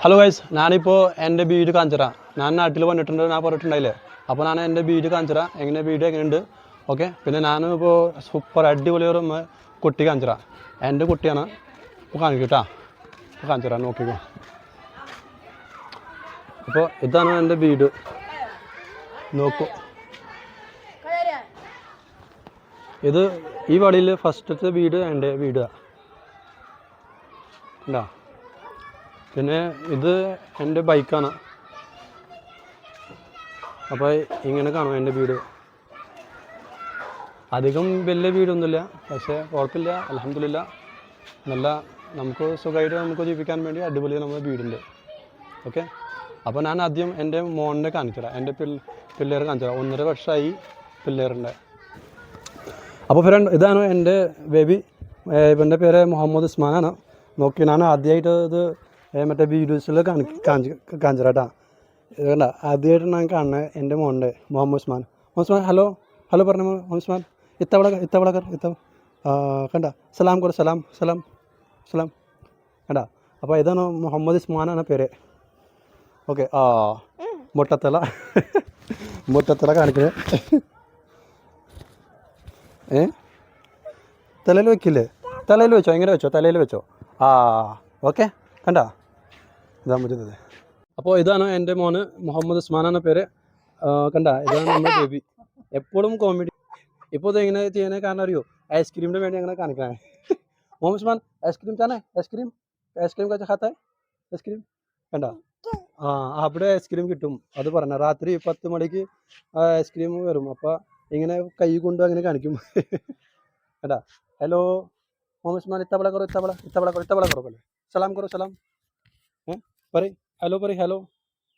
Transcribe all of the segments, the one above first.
Hello guys, ഞാനിപ്പോൾ എൻ്റെ വീട് കാണിച്ചറാ. ഞാൻ നാട്ടിൽ വന്നിട്ടുണ്ട്, ഞാൻ പറഞ്ഞിട്ടുണ്ടായില്ലേ. അപ്പോൾ ഞാൻ എൻ്റെ വീട് കാണിച്ചറാ, വീട് എങ്ങനെയുണ്ട്. ഓക്കെ, പിന്നെ ഞാനിപ്പോൾ സൂപ്പർ അടിപൊളി ഒരു കുട്ടി കാണിച്ചറാ. എൻ്റെ കുട്ടിയാണ്. ഇപ്പോൾ കാണിക്കട്ടാ, ഇപ്പോൾ കാണിച്ചറാ, നോക്കിക്കോ. അപ്പോൾ ഇതാണ് എൻ്റെ വീട്, നോക്കൂ. ഇത് ഈ വഴിയിൽ ഫസ്റ്റത്തെ വീട് എൻ്റെ വീടാണ്. ഉണ്ടോ? പിന്നെ ഇത് എൻ്റെ ബൈക്കാണ്. അപ്പോൾ ഇങ്ങനെ കാണും എൻ്റെ വീട്. അധികം വലിയ വീടൊന്നുമില്ല, പക്ഷേ കുഴപ്പമില്ല, അൽഹംദുലില്ലാ. നല്ല നമുക്ക് സുഖമായിട്ട് നമുക്ക് ജീവിക്കാൻ വേണ്ടി അടിപൊളി നമ്മുടെ വീടുണ്ട്. ഓക്കെ, അപ്പോൾ ഞാൻ ആദ്യം എൻ്റെ മോനെ കാണിച്ചുതരാം. എൻ്റെ പിള്ളേരെ കാണിച്ചുതരാം. 1.5 വർഷമായി പിള്ളേരുണ്ട്. അപ്പോൾ ഫ്രണ്ട്, ഇതാണ് എൻ്റെ ബേബി. ഇവൻ്റെ പേര് മുഹമ്മദ് ഉസ്മാനാണ്. നോക്കി, ഞാൻ ആദ്യമായിട്ട് ഇത് മറ്റേ വീഡിയോസിൽ കാണിച്ചേട്ടാ. ഇതല്ല, ആദ്യമായിട്ട് ഞാൻ കാണുന്നത് എൻ്റെ മോൻ്റെ മുഹമ്മദ് ഉസ്മാൻ. ഹലോ ഹലോ പറഞ്ഞു മുഹമ്മദ് ഉസ്മാൻ. ഇത്തവള കണ്ട, സലാം കൊടു, സലാം കണ്ട. അപ്പോൾ ഇതാണ് മുഹമ്മദ് ഉസ്മാനാണ് പേര്. ഓക്കെ, മുട്ടത്തല കാണിക്കുന്നത്. തലയിൽ വെക്കില്ലേ? തലയിൽ വെച്ചോ, ഇങ്ങനെ വെച്ചോ, തലയിൽ വെച്ചോ. ഓക്കെ, കണ്ട, ഇതാ മുറ്റത്തത്. അപ്പോൾ ഇതാണ് എൻ്റെ മോന് മുഹമ്മദ് ഉസ്മാനാണ് പേര്. കണ്ട, ഇതാണ് നമ്മുടെ ബേബി. എപ്പോഴും കോമഡി. ഇപ്പോൾ ഇത് എങ്ങനെ ചെയ്യാൻ കാരണം അറിയോ? ഐസ്ക്രീമിന് വേണ്ടി അങ്ങനെ കാണിക്കണേ. മുഹമ്മദ് ഉസ്മാൻ, ഐസ്ക്രീം ചാനേ, ഐസ്ക്രീം കഴിച്ച ഖാത്ത ഐസ്ക്രീം. കണ്ട, അവിടെ ഐസ്ക്രീം കിട്ടും. അത് പറഞ്ഞ രാത്രി 10 മണിക്ക് ഐസ്ക്രീം വരും. അപ്പോൾ ഇങ്ങനെ കൈ കൊണ്ട് അങ്ങനെ കാണിക്കും. കണ്ട, ഹലോ മുഹമ്മദ് ഉസ്മാൻ, ഇത്തവള കറോ പല്ലേ. സലാം കറോ, സലാം. പറയ് hello,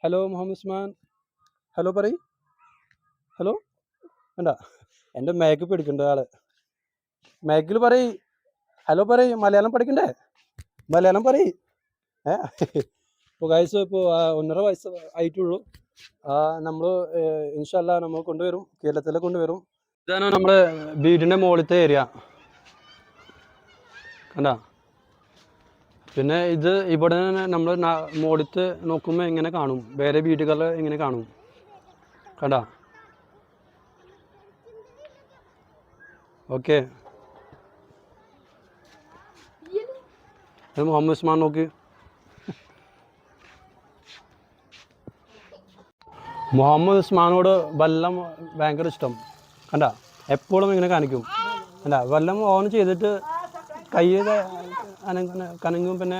hello Muhammad Usman, hello പറയ്, ഹലോ. കണ്ട, എൻ്റെ മേക്ക് പിടിക്കണ്ട ആള്. മേക്കിൽ പറയ്, ഹലോ പറയ്. മലയാളം പഠിക്കണ്ടേ? മലയാളം പറയ്. ഇപ്പോൾ ഗൈസ്, ഇപ്പോൾ 1.5 വയസ്സ് ആയിട്ടുള്ളൂ. നമ്മൾ ഇൻഷാ അല്ലാ നമ്മൾ കൊണ്ടുവരും, കേരളത്തിൽ കൊണ്ടുവരും. ഇതാണ് നമ്മുടെ വീടിൻ്റെ മുകളിലത്തെ ഏരിയ. കണ്ട, പിന്നെ ഇത് ഇവിടെ നമ്മൾ മുകളിലത്തെ നോക്കുമ്പോൾ ഇങ്ങനെ കാണും, വേറെ വീടുകൾ ഇങ്ങനെ കാണും. കണ്ട, ഓക്കെ. മുഹമ്മദ് ഉസ്മാൻ നോക്കി. മുഹമ്മദ് ഉസ്മാനോട് വെള്ളം ഭയങ്കര ഇഷ്ടം. കണ്ട, എപ്പോഴും ഇങ്ങനെ കാണിക്കും. കണ്ട, വെള്ളം ഓൺ ചെയ്തിട്ട് കൈ കനങ്ങും, പിന്നെ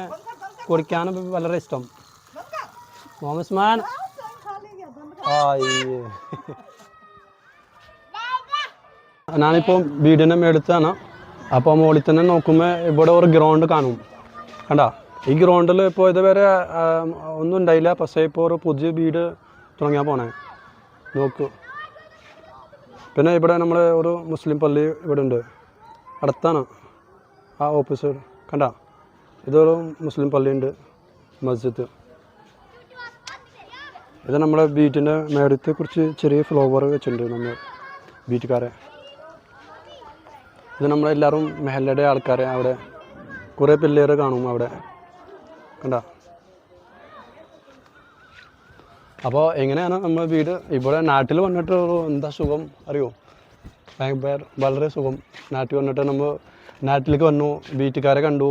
കുടിക്കാനും വളരെ ഇഷ്ടം. മുഹമ്മദ് ഉസ്മാൻ ഞാനിപ്പോൾ വീടിൻ്റെ മേടുത്താണ്. അപ്പോൾ മുകളിൽ തന്നെ നോക്കുമ്പോൾ ഇവിടെ ഒരു ഗ്രൗണ്ട് കാണും. കണ്ട, ഈ ഗ്രൗണ്ടിൽ ഇപ്പോൾ ഇതുവരെ ഒന്നും ഉണ്ടായില്ല, പക്ഷേ ഇപ്പോൾ ഒരു പുതിയ വീട് തുടങ്ങിയാൽ പോണേ. നോക്കൂ. പിന്നെ ഇവിടെ നമ്മൾ ഒരു മുസ്ലിം പള്ളി ഇവിടെ ഉണ്ട്, അടുത്താണ്, ഓപ്പോസിറ്റ്. കണ്ട, ഇതൊരു മുസ്ലിം പള്ളിയുണ്ട്, മസ്ജിദ്. ഇത് നമ്മുടെ വീട്ടിൻ്റെ മേടത്തെ കുറിച്ച് ചെറിയ ഫ്ലവർ വെച്ചിട്ടുണ്ട് നമ്മൾ വീട്ടുകാരെ. ഇത് നമ്മളെല്ലാവരും മെഹല്ലയുടെ ആൾക്കാരെ, അവിടെ കുറേ പിള്ളേർ കാണും അവിടെ. കണ്ട, അപ്പോൾ എങ്ങനെയാണ് നമ്മൾ വീട് ഇവിടെ നാട്ടിൽ വന്നിട്ട് എന്താ സുഖം അറിയോ? വളരെ സുഖം. നാട്ടിൽ വന്നിട്ട് നമ്മൾ നാട്ടിലേക്ക് വന്നു, വീട്ടുകാരെ കണ്ടു,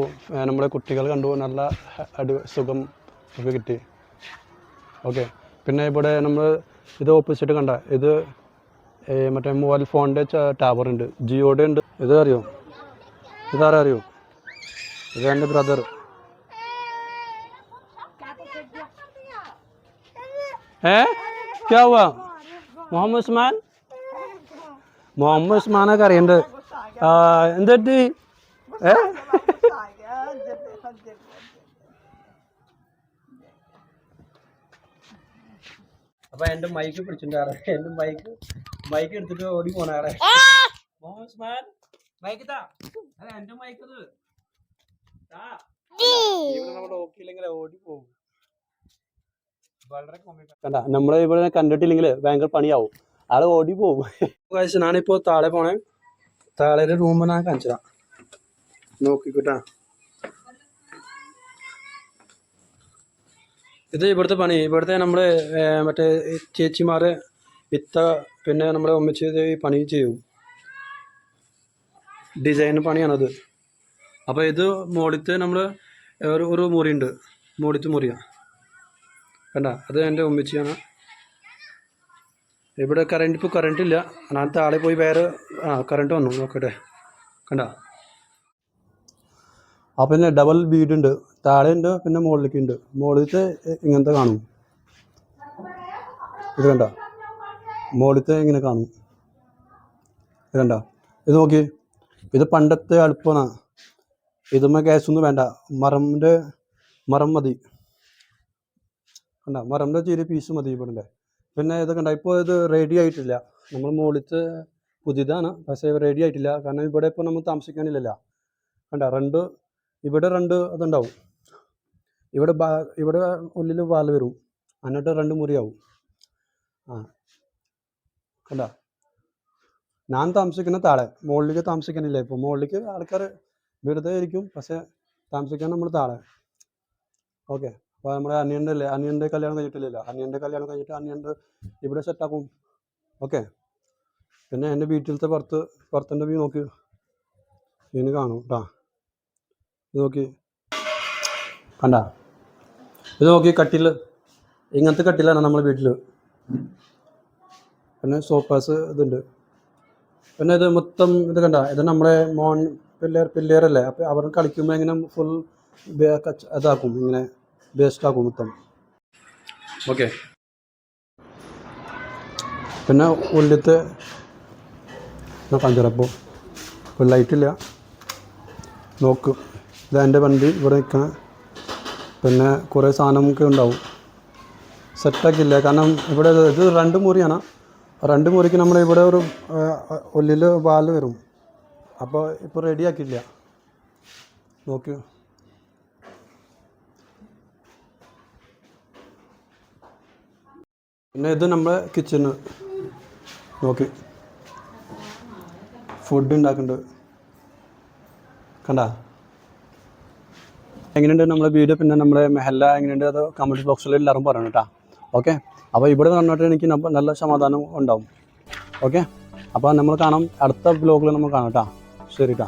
നമ്മുടെ കുട്ടികൾ കണ്ടു, നല്ല സുഖം ഒക്കെ കിട്ടി. ഓക്കെ, പിന്നെ ഇവിടെ നമ്മൾ ഇത് ഓപ്പോസിറ്റ് കണ്ട, ഇത് മറ്റേ മൊബൈൽ ഫോണിൻ്റെ ടവർ ഉണ്ട്, ജിയോയുടെ ഉണ്ട്. ഇത് അറിയോ? ഇതാരാ അറിയോ? ഇത് എൻ്റെ ബ്രദർ. क्या हुआ? മുഹമ്മദ് ഉസ്മാൻ, മുഹമ്മദ് ഉസ്മാനൊക്കെ അറിയണ്ട്. എന്തെറ്റി? അപ്പൊ എന്റെ മൈക്ക് പിടിച്ചിട്ടുണ്ടാറ്. എന്റെ മൈക്ക് എടുത്തിട്ട് ഓടി പോണാറെ. മുഹമ്മദ് ഉസ്മാൻ, മൈക്ക് താ. അല്ല, എന്റെ മൈക്ക് ഇവിടെ നോക്കിയില്ലെങ്കിൽ ഓടി പോകും. കണ്ട, നമ്മളെ ഇവിടെ കണ്ടിട്ടില്ലെങ്കിൽ ഭയങ്കര പണിയാവും, ആള് ഓടി പോകും. ഞാനിപ്പോ താഴെ പോണേ. താഴെ റൂം ഞാൻ കാണിച്ചതാ, നോക്കിക്കോട്ടാ. ഇത് ഇവിടുത്തെ പണി. ഇവിടുത്തെ നമ്മൾ മറ്റേ ചേച്ചിമാർ ഇത്ത പിന്നെ നമ്മുടെ ഒന്നിച്ച് ഈ പണി ചെയ്യും. ഡിസൈൻ പണിയാണത്. അപ്പോൾ ഇത് മോളിത്തെ നമ്മൾ ഒരു മുറിയുണ്ട്, മോളിത്തെ മുറിയാണ് കണ്ട. അത് എൻ്റെ ഒന്നിച്ചാണ്. ഇവിടെ ഇപ്പോൾ കറണ്ട് ഇല്ല. ഞാൻ താഴെ പോയി വേറെ കറണ്ട് വന്നു നോക്കട്ടെ കണ്ട. ആ പിന്നെ ഡബിൾ വീടുണ്ട്, താഴെ ഉണ്ട് പിന്നെ മുകളിലേക്ക് ഉണ്ട്. മുകളിലത്തെ ഇങ്ങനത്തെ കാണും, ഇത് കണ്ട. മുകളിലത്തെ ഇങ്ങനെ കാണും, ഇത് കണ്ട. ഇത് നോക്കി, ഇത് പണ്ടത്തെ അടുപ്പാണ്. ഇതുമ്മ ഗ്യാസൊന്നും വേണ്ട, മരം മതി കണ്ട. മരമിൻ്റെ ചെറിയ പീസ് മതി ഇവിടെ. പിന്നെ ഇത് കണ്ട, ഇപ്പോൾ ഇത് റെഡി ആയിട്ടില്ല. നമ്മൾ മുകളിലത്തെ പുതിയതാണ്, പക്ഷേ റെഡി ആയിട്ടില്ല. കാരണം ഇവിടെ ഇപ്പോൾ നമ്മൾ താമസിക്കാനില്ലല്ലോ കണ്ട. ഇവിടെ അതുണ്ടാവും. ഇവിടെ ഉള്ളിൽ വാല് വരും, എന്നിട്ട് 2 മുറിയാവും. കണ്ട. ഞാൻ താമസിക്കുന്ന താഴെ, മുകളിലേക്ക് താമസിക്കാനില്ല. ഇപ്പോൾ മുകളിലേക്ക് ആൾക്കാർ വെറുതെ ഇരിക്കും, പക്ഷേ താമസിക്കാൻ നമ്മൾ താഴെ. ഓക്കെ. അപ്പോൾ നമ്മുടെ അനിയൻ്റെ കല്യാണം കഴിഞ്ഞിട്ടില്ലല്ലോ. അനിയൻ്റെ കല്യാണം കഴിഞ്ഞിട്ട് അനിയൻ്റെ ഇവിടെ സെറ്റാക്കും. ഓക്കെ. പിന്നെ എൻ്റെ വീട്ടിലത്തെ പുറത്തിൻ്റെ വ്യൂ നോക്കി, ഇതിന് കാണും കേട്ടോ. ഇത് നോക്കി കണ്ട. ഇത് നോക്കി, കട്ടിൽ ഇങ്ങനത്തെ കട്ടിലാണ് നമ്മുടെ വീട്ടിൽ. പിന്നെ സോഫാസ് ഇതുണ്ട്. പിന്നെ ഇത് മൊത്തം ഇത് കണ്ട. ഇത് നമ്മുടെ പിള്ളേരല്ലേ, അപ്പോൾ അവർ കളിക്കുമ്പോൾ ഇങ്ങനെ ഫുൾ ഇതാക്കും, ഇങ്ങനെ വേസ്റ്റാക്കും മൊത്തം. ഓക്കെ. പിന്നെ ഉള്ളിലത്തെ കാഞ്ചിറപ്പോൾ ഇപ്പോൾ ലൈറ്റില്ല നോക്ക്. ഇത് എൻ്റെ വണ്ടി ഇവിടെ നിൽക്കണം. പിന്നെ കുറേ സാധനമൊക്കെ ഉണ്ടാവും, സെറ്റാക്കില്ല. കാരണം ഇവിടെ ഇത് 2 മുറിയാണ്. 2 മുറിക്ക് നമ്മൾ ഇവിടെ ഒരു ഉള്ളിൽ വാല് വരും. അപ്പോൾ ഇപ്പോൾ റെഡിയാക്കിയില്ല നോക്കൂ. പിന്നെ ഇത് നമ്മുടെ കിച്ചണ് നോക്കി, ഫുഡ് ഉണ്ടാക്കുന്നുണ്ട് കണ്ട. എങ്ങനെയുണ്ട് നമ്മളെ വീഡിയോ, പിന്നെ നമ്മുടെ മെഹല്ല എങ്ങനെയുണ്ട്, അത് കമൻറ്റ് ബോക്സിൽ എല്ലാവരും പറയണം കേട്ടോ. ഓക്കെ. അപ്പോൾ ഇവിടെ കണ്ടിട്ട് എനിക്ക് നല്ല സമാധാനം ഉണ്ടാവും. ഓക്കെ. അപ്പോൾ നമ്മൾ കാണാം, അടുത്ത ബ്ലോഗിൽ നമ്മൾ കാണാം കേട്ടോ. ശരി കേട്ടോ.